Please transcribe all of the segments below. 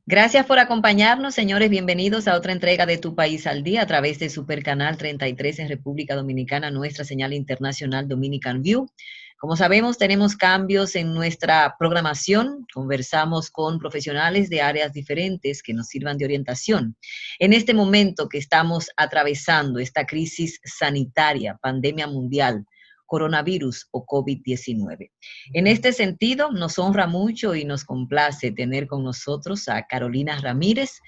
Gracias por acompañarnos, señores. Bienvenidos a otra entrega de Tu País al Día a través de Supercanal 33 en República Dominicana, nuestra señal internacional Dominican View. Como sabemos, tenemos cambios en nuestra programación. Conversamos con profesionales de áreas diferentes que nos sirvan de orientación. En este momento que estamos atravesando esta crisis sanitaria, pandemia mundial, coronavirus o COVID-19. En este sentido, nos honra mucho y nos complace tener con nosotros a Carolina Ramírez,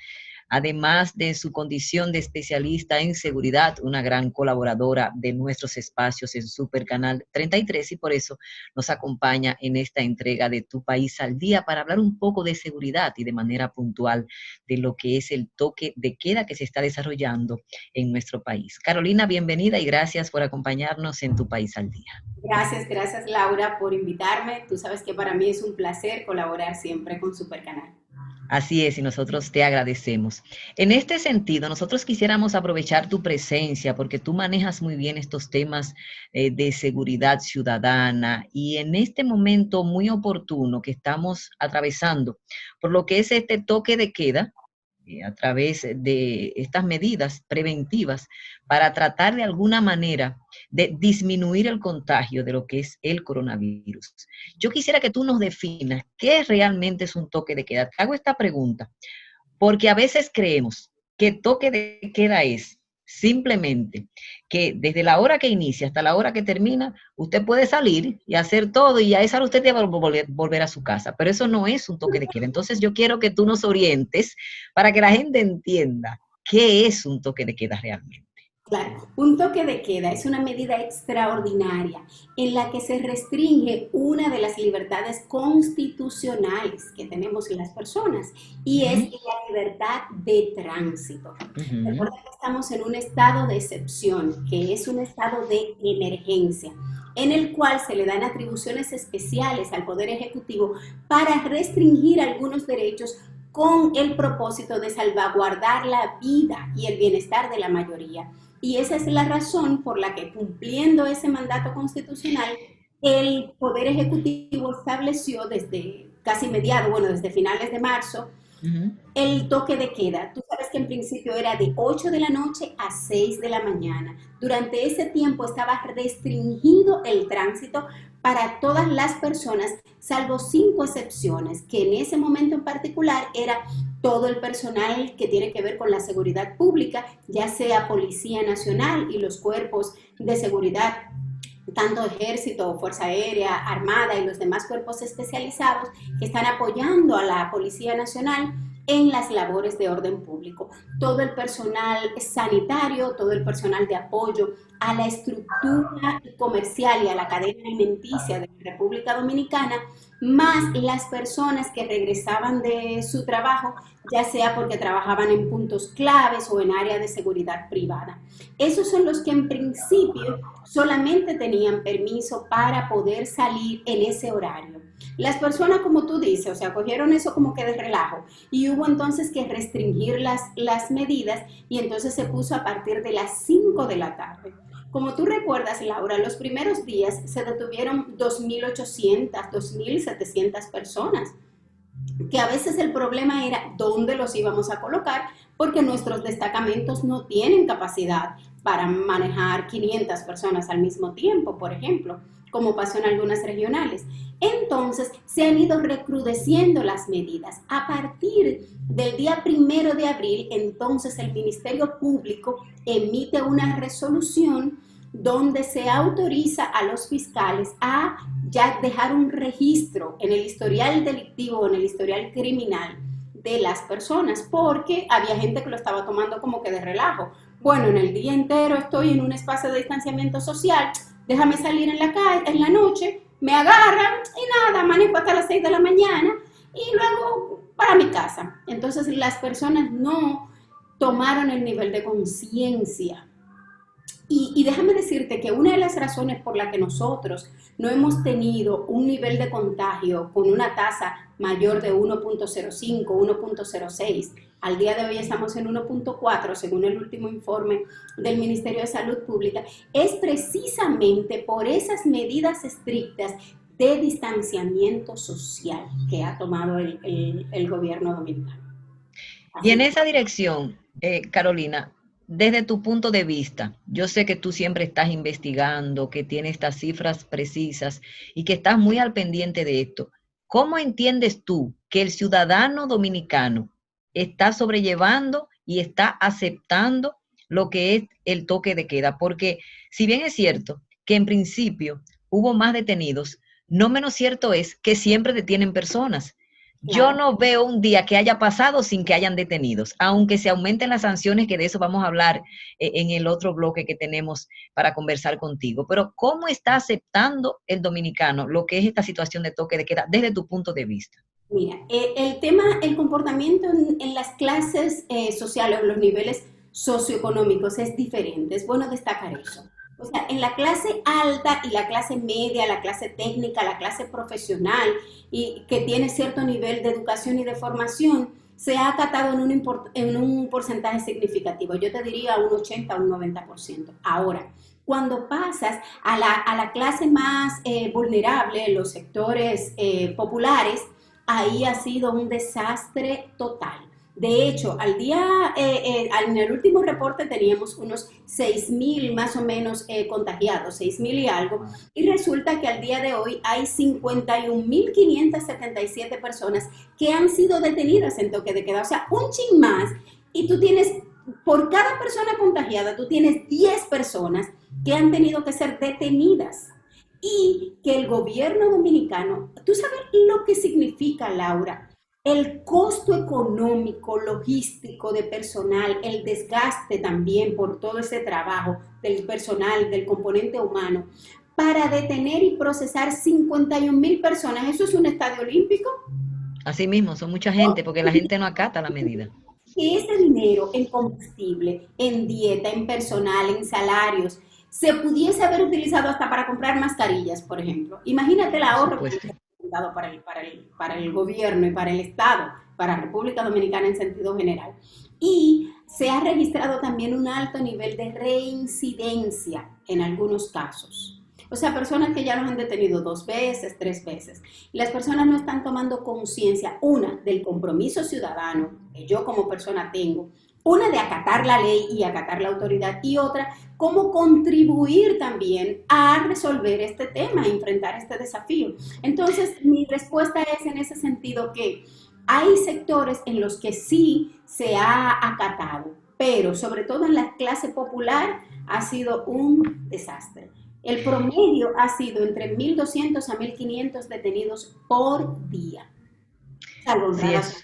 además de su condición de especialista en seguridad, una gran colaboradora de nuestros espacios en Supercanal 33 y por eso nos acompaña en esta entrega de Tu País al Día para hablar un poco de seguridad y de manera puntual de lo que es el toque de queda que se está desarrollando en nuestro país. Carolina, bienvenida y gracias por acompañarnos en Tu País al Día. Gracias Laura por invitarme. Tú sabes que para mí es un placer colaborar siempre con Supercanal. Así es, y nosotros te agradecemos. En este sentido, nosotros quisiéramos aprovechar tu presencia porque tú manejas muy bien estos temas de seguridad ciudadana y en este momento muy oportuno que estamos atravesando por lo que es este toque de queda, a través de estas medidas preventivas para tratar de alguna manera de disminuir el contagio de lo que es el coronavirus. Yo quisiera que tú nos definas qué realmente es un toque de queda. Te hago esta pregunta, porque a veces creemos que toque de queda es simplemente que desde la hora que inicia hasta la hora que termina, usted puede salir y hacer todo y a esa hora usted debe volver a su casa, pero eso no es un toque de queda. Entonces yo quiero que tú nos orientes para que la gente entienda qué es un toque de queda realmente. Claro, un toque de queda es una medida extraordinaria en la que se restringe una de las libertades constitucionales que tenemos las personas y es Ujú, la libertad de tránsito. ujú. Recuerda que estamos en un estado de excepción, que es un estado de emergencia, en el cual se le dan atribuciones especiales al Poder Ejecutivo para restringir algunos derechos con el propósito de salvaguardar la vida y el bienestar de la mayoría. Y esa es la razón por la que, cumpliendo ese mandato constitucional, el Poder Ejecutivo estableció desde casi mediados, bueno, desde finales de marzo, Ujú. el toque de queda. Tú sabes que en principio era de 8 de la noche a 6 de la mañana. Durante ese tiempo estaba restringido el tránsito para todas las personas, salvo 5 excepciones, que en ese momento en particular era todo el personal que tiene que ver con la seguridad pública, ya sea Policía Nacional y los cuerpos de seguridad, tanto Ejército, Fuerza Aérea, Armada y los demás cuerpos especializados que están apoyando a la Policía Nacional en las labores de orden público. Todo el personal sanitario, todo el personal de apoyo a la estructura comercial y a la cadena alimenticia de la República Dominicana, más las personas que regresaban de su trabajo, ya sea porque trabajaban en puntos claves o en áreas de seguridad privada. Esos son los que en principio solamente tenían permiso para poder salir en ese horario. Las personas, como tú dices, o sea, cogieron eso como que de relajo y hubo entonces que restringir las medidas y entonces se puso a partir de las 5 de la tarde. Como tú recuerdas, Laura, los primeros días se detuvieron 2.800, 2.700 personas, que a veces el problema era dónde los íbamos a colocar, porque nuestros destacamentos no tienen capacidad para manejar 500 personas al mismo tiempo, por ejemplo, como pasó en algunas regionales. Entonces, se han ido recrudeciendo las medidas. A partir del día 1 de abril, entonces el Ministerio Público emite una resolución donde se autoriza a los fiscales a ya dejar un registro en el historial delictivo, en el historial criminal de las personas, porque había gente que lo estaba tomando como que de relajo. Bueno, en el día entero estoy en un espacio de distanciamiento social, déjame salir en la calle, en la noche, me agarran y nada, manejo hasta las 6 de la mañana y luego para mi casa. Entonces las personas no tomaron el nivel de conciencia. Y déjame decirte que una de las razones por la que nosotros no hemos tenido un nivel de contagio con una tasa mayor de 1.05, 1.06, al día de hoy estamos en 1.4 según el último informe del Ministerio de Salud Pública, es precisamente por esas medidas estrictas de distanciamiento social que ha tomado el gobierno dominicano. Y en Así. esa dirección, Carolina, desde tu punto de vista, yo sé que tú siempre estás investigando, que tienes estas cifras precisas y que estás muy al pendiente de esto. ¿Cómo entiendes tú que el ciudadano dominicano está sobrellevando y está aceptando lo que es el toque de queda? Porque si bien es cierto que en principio hubo más detenidos, no menos cierto es que siempre detienen personas. Yo Claro. no veo un día que haya pasado sin que hayan detenidos, aunque se aumenten las sanciones, que de eso vamos a hablar en el otro bloque que tenemos para conversar contigo. Pero ¿cómo está aceptando el dominicano lo que es esta situación de toque de queda desde tu punto de vista? Mira, el tema, el comportamiento en las clases sociales o los niveles socioeconómicos es diferente. Es bueno destacar eso. O sea, en la clase alta y la clase media, la clase técnica, la clase profesional y que tiene cierto nivel de educación y de formación, se ha acatado en un porcentaje significativo. Yo te diría un 80 o un 90%. Ahora, cuando pasas a la clase más vulnerable, los sectores populares, ahí ha sido un desastre total. De hecho, en el último reporte teníamos unos 6.000 más o menos contagiados, 6.000 y algo, y resulta que al día de hoy hay 51.577 personas que han sido detenidas en toque de queda, o sea, un chin más, y tú tienes, por cada persona contagiada, tú tienes 10 personas que han tenido que ser detenidas y que el gobierno dominicano, ¿tú sabes lo que significa, Laura? El costo económico, logístico de personal, el desgaste también por todo ese trabajo del personal, del componente humano, para detener y procesar 51.000 personas. ¿Eso es un estadio olímpico? Así mismo, son mucha gente, porque la gente no acata la medida. Que ese dinero en combustible, en dieta, en personal, en salarios, se pudiese haber utilizado hasta para comprar mascarillas, por ejemplo. Imagínate el Por ahorro que supuesto. hubiese dado para el gobierno y para el Estado, para República Dominicana en sentido general. Y se ha registrado también un alto nivel de reincidencia en algunos casos. O sea, personas que ya los han detenido 2 veces, 3 veces. Y las personas no están tomando conciencia, una, del compromiso ciudadano que yo como persona tengo, una de acatar la ley y acatar la autoridad, y otra, cómo contribuir también a resolver este tema, a enfrentar este desafío. Entonces, mi respuesta es en ese sentido que hay sectores en los que sí se ha acatado, pero sobre todo en la clase popular ha sido un desastre. El promedio ha sido entre 1.200 a 1.500 detenidos por día, salvo Sí, honradas.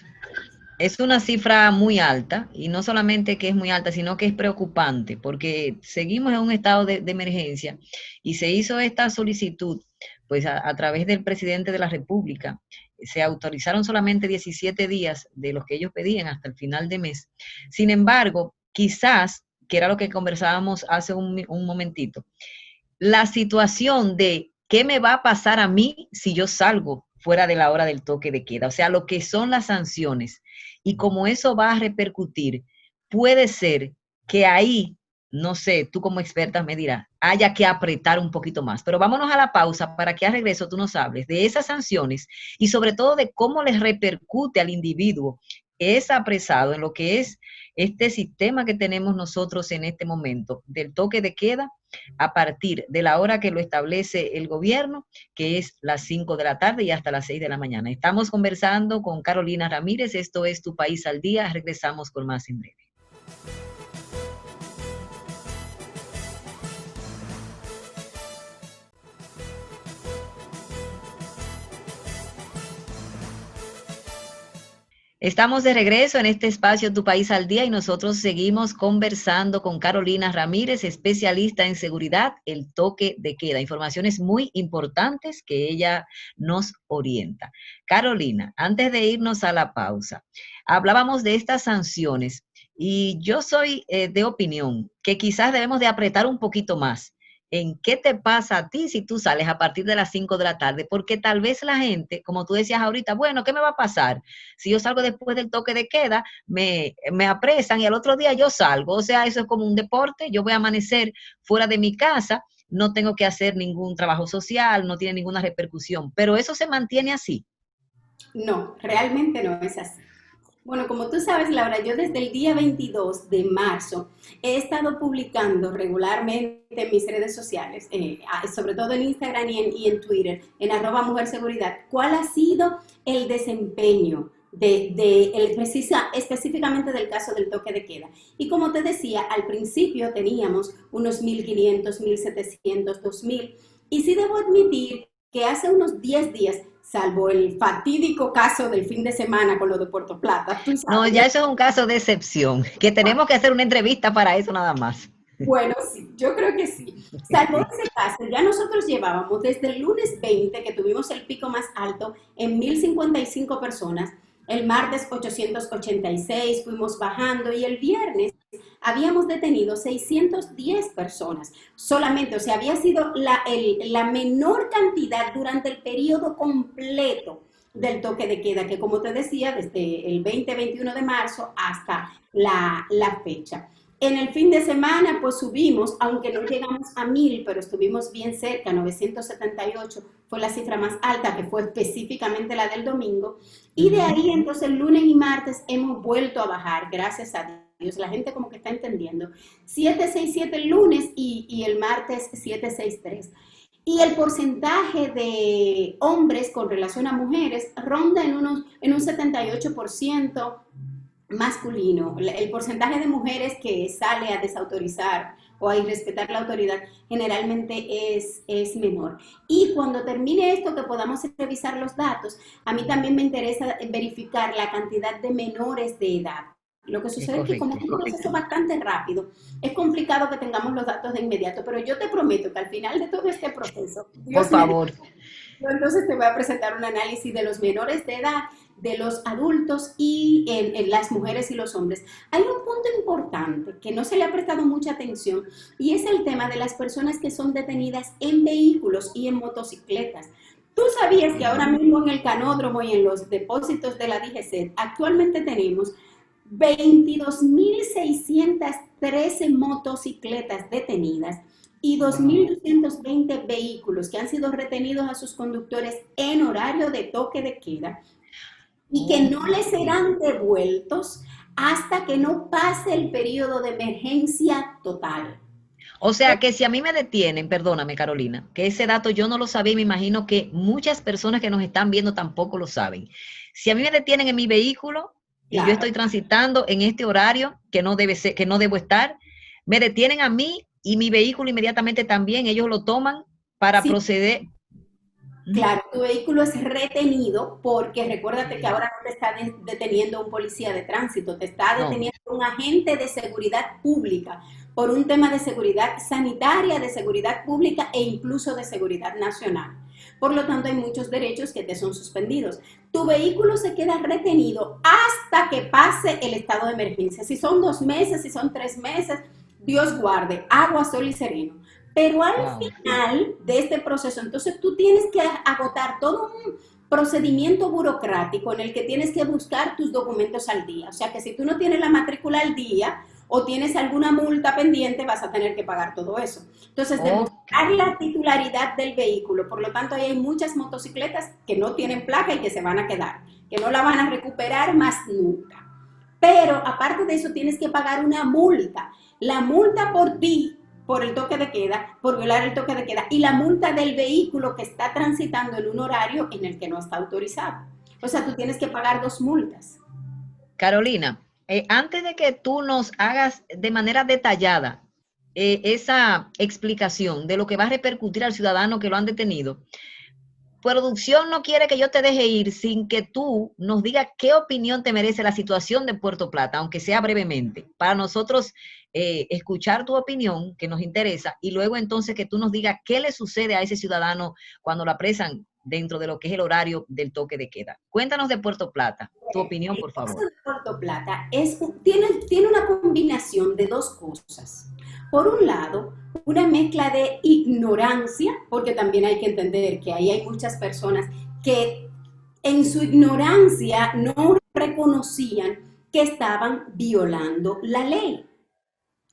es una cifra muy alta, y no solamente que es muy alta, sino que es preocupante, porque seguimos en un estado de emergencia y se hizo esta solicitud, pues a través del presidente de la República. Se autorizaron solamente 17 días de los que ellos pedían hasta el final de mes. Sin embargo, quizás, que era lo que conversábamos hace un momentito, la situación de qué me va a pasar a mí si yo salgo fuera de la hora del toque de queda, o sea, lo que son las sanciones y cómo eso va a repercutir, puede ser que ahí, no sé, tú como experta me dirás, haya que apretar un poquito más. Pero vámonos a la pausa para que al regreso tú nos hables de esas sanciones y sobre todo de cómo les repercute al individuo que es apresado en lo que es este sistema que tenemos nosotros en este momento del toque de queda a partir de la hora que lo establece el gobierno, que es las 5 de la tarde y hasta las 6 de la mañana. Estamos conversando con Carolina Ramírez, esto es Tu País al Día, regresamos con más en breve. Estamos de regreso en este espacio Tu País al Día y nosotros seguimos conversando con Carolina Ramírez, especialista en seguridad, el toque de queda. Informaciones muy importantes que ella nos orienta. Carolina, antes de irnos a la pausa, hablábamos de estas sanciones y yo soy de opinión que quizás debemos de apretar un poquito más en qué te pasa a ti si tú sales a partir de las 5 de la tarde, porque tal vez la gente, como tú decías ahorita, bueno, ¿qué me va a pasar? Si yo salgo después del toque de queda, me apresan y al otro día yo salgo. O sea, eso es como un deporte. Yo voy a amanecer fuera de mi casa, no tengo que hacer ningún trabajo social, no tiene ninguna repercusión. Pero eso se mantiene así. No, realmente no es así. Bueno, como tú sabes, Laura, yo desde el día 22 de marzo he estado publicando regularmente en mis redes sociales, sobre todo en Instagram y en Twitter, en @mujerseguridad, cuál ha sido el desempeño específicamente del caso del toque de queda. Y como te decía, al principio teníamos unos 1.500, 1.700, 2.000, y sí debo admitir que hace unos 10 días, salvo el fatídico caso del fin de semana con lo de Puerto Plata, tú No, sabes. ya eso es un caso de excepción, que tenemos que hacer una entrevista para eso nada más. Bueno, sí, yo creo que sí. Salvo ese caso, ya nosotros llevábamos desde el lunes 20, que tuvimos el pico más alto, en 1.055 personas, el martes 886, fuimos bajando, y el viernes habíamos detenido 610 personas solamente. O sea, había sido la menor cantidad durante el periodo completo del toque de queda, que como te decía, desde el 20-21 de marzo hasta la fecha. En el fin de semana, pues subimos, aunque no llegamos a 1.000, pero estuvimos bien cerca, 978 fue la cifra más alta, que fue específicamente la del domingo. Y de ahí, entonces, el lunes y martes hemos vuelto a bajar, gracias a Dios. La gente como que está entendiendo. 767 el lunes y el martes 763. Y el porcentaje de hombres con relación a mujeres ronda en un 78% masculino. El porcentaje de mujeres que sale a desautorizar o a irrespetar la autoridad generalmente es menor. Y cuando termine esto, que podamos revisar los datos, a mí también me interesa verificar la cantidad de menores de edad. Lo que Es sucede es que como correcto. es un proceso bastante rápido, es complicado que tengamos los datos de inmediato, pero yo te prometo que al final de todo este proceso, Por Dios me... favor. Yo entonces te voy a presentar un análisis de los menores de edad, de los adultos y en las mujeres y los hombres. Hay un punto importante que no se le ha prestado mucha atención, y es el tema de las personas que son detenidas en vehículos y en motocicletas. ¿Tú sabías que ahora mismo en el canódromo y en los depósitos de la DGC actualmente tenemos 22.613 motocicletas detenidas y Wow. 2.220 vehículos que han sido retenidos a sus conductores en horario de toque de queda, y que no les Ok. serán devueltos hasta que no pase el periodo de emergencia total? O sea que si a mí me detienen, perdóname Carolina, que ese dato yo no lo sabía y me imagino que muchas personas que nos están viendo tampoco lo saben. Si a mí me detienen en mi vehículo y yo Claro. estoy transitando en este horario que no debe ser, que no debo estar, me detienen a mí y mi vehículo inmediatamente también, ellos lo toman para Sí, proceder. Ujú. claro, tu vehículo es retenido porque recuérdate que ahora no te está deteniendo un policía de tránsito, te está No, deteniendo un agente de seguridad pública por un tema de seguridad sanitaria, de seguridad pública e incluso de seguridad nacional. Por lo tanto, hay muchos derechos que te son suspendidos. Tu vehículo se queda retenido hasta que pase el estado de emergencia. Si son 2 meses, si son 3 meses, Dios guarde, agua, sol y sereno. Pero al wow. final de este proceso, entonces tú tienes que agotar todo un procedimiento burocrático en el que tienes que buscar tus documentos al día. O sea que si tú no tienes la matrícula al día o tienes alguna multa pendiente, vas a tener que pagar todo eso. Entonces, Ok. demostrar la titularidad del vehículo. Por lo tanto, ahí hay muchas motocicletas que no tienen placa y que se van a quedar, que no la van a recuperar más nunca. Pero aparte de eso, tienes que pagar una multa. La multa por ti, por el toque de queda, por violar el toque de queda, y la multa del vehículo que está transitando en un horario en el que no está autorizado. O sea, tú tienes que pagar 2 multas. Carolina, antes de que tú nos hagas de manera detallada esa explicación de lo que va a repercutir al ciudadano que lo han detenido, producción no quiere que yo te deje ir sin que tú nos digas qué opinión te merece la situación de Puerto Plata, aunque sea brevemente, para nosotros escuchar tu opinión que nos interesa y luego entonces que tú nos digas qué le sucede a ese ciudadano cuando lo apresan dentro de lo que es el horario del toque de queda. Cuéntanos de Puerto Plata, tu opinión, El por caso favor. de Puerto Plata tiene una combinación de dos cosas. Por un lado, una mezcla de ignorancia, porque también hay que entender que ahí hay muchas personas que en su ignorancia no reconocían que estaban violando la ley.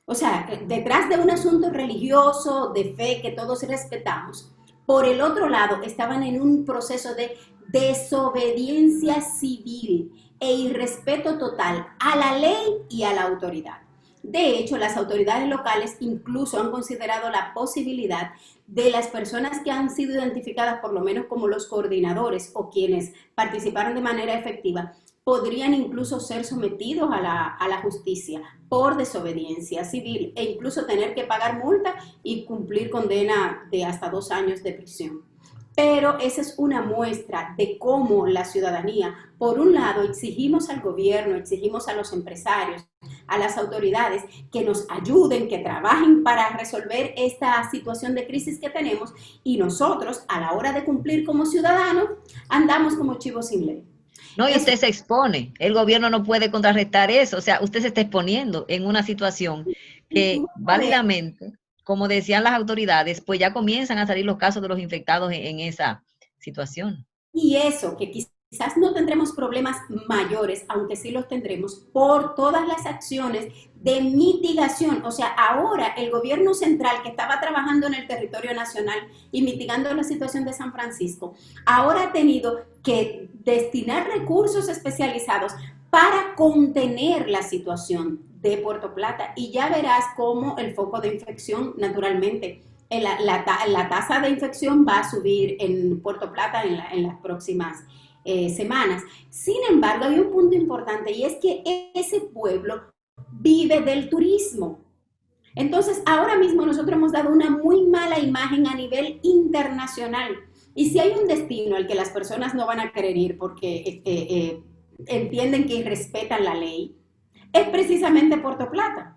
O sea, detrás de un asunto religioso, de fe, que todos respetamos, por el otro lado estaban en un proceso de desobediencia civil, e irrespeto total a la ley y a la autoridad. De hecho, las autoridades locales incluso han considerado la posibilidad de las personas que han sido identificadas por lo menos como los coordinadores o quienes participaron de manera efectiva, podrían incluso ser sometidos a la justicia por desobediencia civil e incluso tener que pagar multa y cumplir condena de hasta 2 años de prisión. Pero esa es una muestra de cómo la ciudadanía, por un lado, exigimos al gobierno, exigimos a los empresarios, a las autoridades que nos ayuden, que trabajen para resolver esta situación de crisis que tenemos, y nosotros, a la hora de cumplir como ciudadanos, andamos como chivos sin ley. No, y usted se expone, el gobierno no puede contrarrestar eso, o sea, usted se está exponiendo en una situación que válidamente, como decían las autoridades, pues ya comienzan a salir los casos de los infectados en esa situación. Y eso, que quizás no tendremos problemas mayores, aunque sí los tendremos, por todas las acciones de mitigación. O sea, ahora el gobierno central que estaba trabajando en el territorio nacional y mitigando la situación de San Francisco, ahora ha tenido que destinar recursos especializados para contener la situación de Puerto Plata, y ya verás cómo el foco de infección, naturalmente, la tasa de infección va a subir en Puerto Plata en las próximas semanas. Sin embargo, hay un punto importante, y es que ese pueblo vive del turismo. Entonces, ahora mismo nosotros hemos dado una muy mala imagen a nivel internacional. Y si hay un destino al que las personas no van a querer ir porque entienden que respetan la ley, es precisamente Puerto Plata.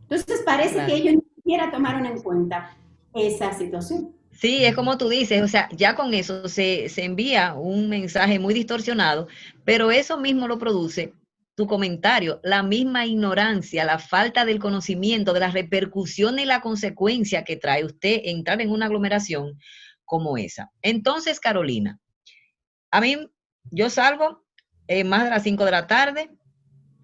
Entonces parece que ellos ni siquiera tomaron en cuenta esa situación. Sí, es como tú dices, o sea, ya con eso se envía un mensaje muy distorsionado, pero eso mismo lo produce tu comentario, la misma ignorancia, la falta del conocimiento de las repercusiones y la consecuencia que trae usted entrar en una aglomeración como esa. Entonces, Carolina, a mí, yo salgo más de las 5 de la tarde,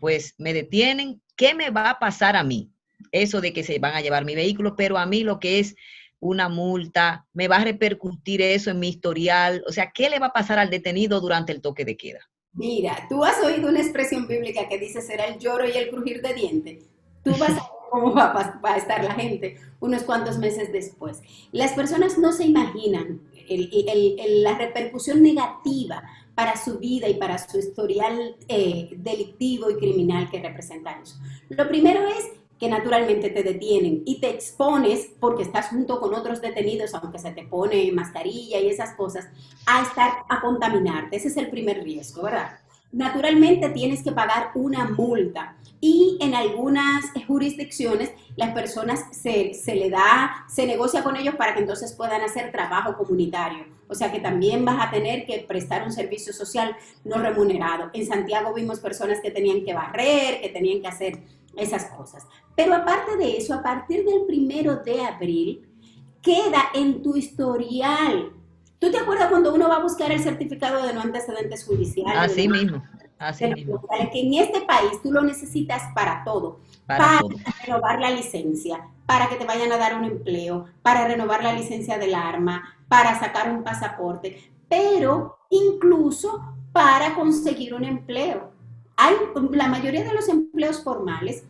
pues me detienen. ¿Qué me va a pasar a mí? Eso de que se van a llevar mi vehículo, pero a mí lo que es una multa, me va a repercutir eso en mi historial. O sea, ¿qué le va a pasar al detenido durante el toque de queda? Mira, tú has oído una expresión bíblica que dice: será el lloro y el crujir de dientes. Tú vas a ver cómo va a estar la gente unos cuantos meses después. Las personas no se imaginan la repercusión negativa para su vida y para su historial delictivo y criminal que representa eso. Lo primero es que naturalmente te detienen y te expones, porque estás junto con otros detenidos, aunque se te pone mascarilla y esas cosas, a contaminarte. Ese es el primer riesgo, ¿verdad? Naturalmente tienes que pagar una multa, y en algunas jurisdicciones las personas se negocia con ellos para que entonces puedan hacer trabajo comunitario. O sea que también vas a tener que prestar un servicio social no remunerado. En Santiago vimos personas que tenían que barrer, que tenían que hacer esas cosas. Pero aparte de eso, a partir del 1 de abril, queda en tu historial. ¿Tú te acuerdas cuando uno va a buscar el certificado de no antecedentes judiciales? Así mismo, así mismo. Que en este país tú lo necesitas para todo. Para renovar la licencia, para que te vayan a dar un empleo, para renovar la licencia del arma, para sacar un pasaporte, pero incluso para conseguir un empleo. La mayoría de los empleos formales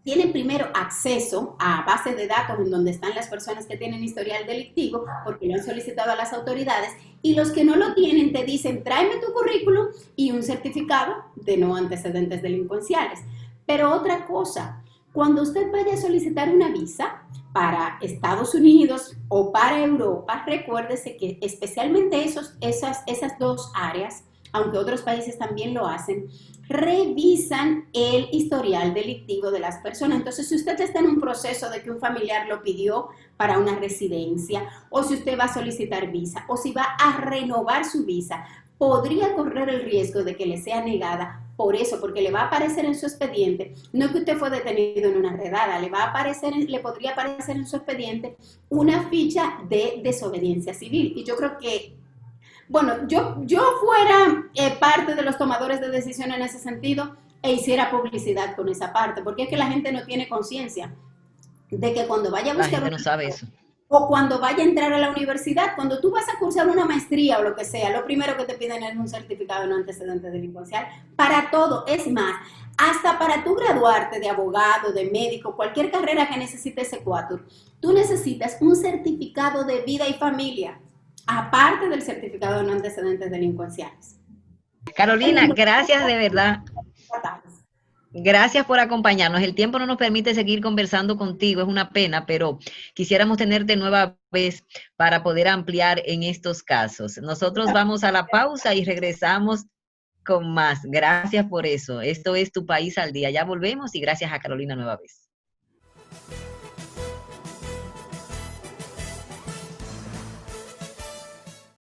tienen primero acceso a bases de datos en donde están las personas que tienen historial delictivo, porque lo han solicitado a las autoridades, y los que no lo tienen te dicen: tráeme tu currículum y un certificado de no antecedentes delincuenciales. Pero otra cosa, cuando usted vaya a solicitar una visa para Estados Unidos o para Europa, recuérdese que especialmente esas dos áreas, aunque otros países también lo hacen, revisan el historial delictivo de las personas. Entonces, si usted está en un proceso de que un familiar lo pidió para una residencia, o si usted va a solicitar visa, o si va a renovar su visa, podría correr el riesgo de que le sea negada por eso, porque le va a aparecer en su expediente, no que usted fue detenido en una redada, le podría aparecer en su expediente una ficha de desobediencia civil. Y yo creo que, bueno, yo fuera parte de los tomadores de decisión en ese sentido e hiciera publicidad con esa parte, porque es que la gente no tiene conciencia de que cuando vaya a buscar... La gente no sabe eso. O cuando vaya a entrar a la universidad, cuando tú vas a cursar una maestría o lo que sea, lo primero que te piden es un certificado de no antecedente delincuencial. Para todo, es más, hasta para tú graduarte de abogado, de médico, cualquier carrera que necesites Ecuador, tú necesitas un certificado de vida y familia, aparte del certificado de no antecedentes delincuenciales. Carolina, gracias de verdad. Gracias por acompañarnos. El tiempo no nos permite seguir conversando contigo, es una pena, pero quisiéramos tenerte nueva vez para poder ampliar en estos casos. Nosotros vamos a la pausa y regresamos con más. Gracias por eso. Esto es Tu País al Día. Ya volvemos y gracias a Carolina nueva vez.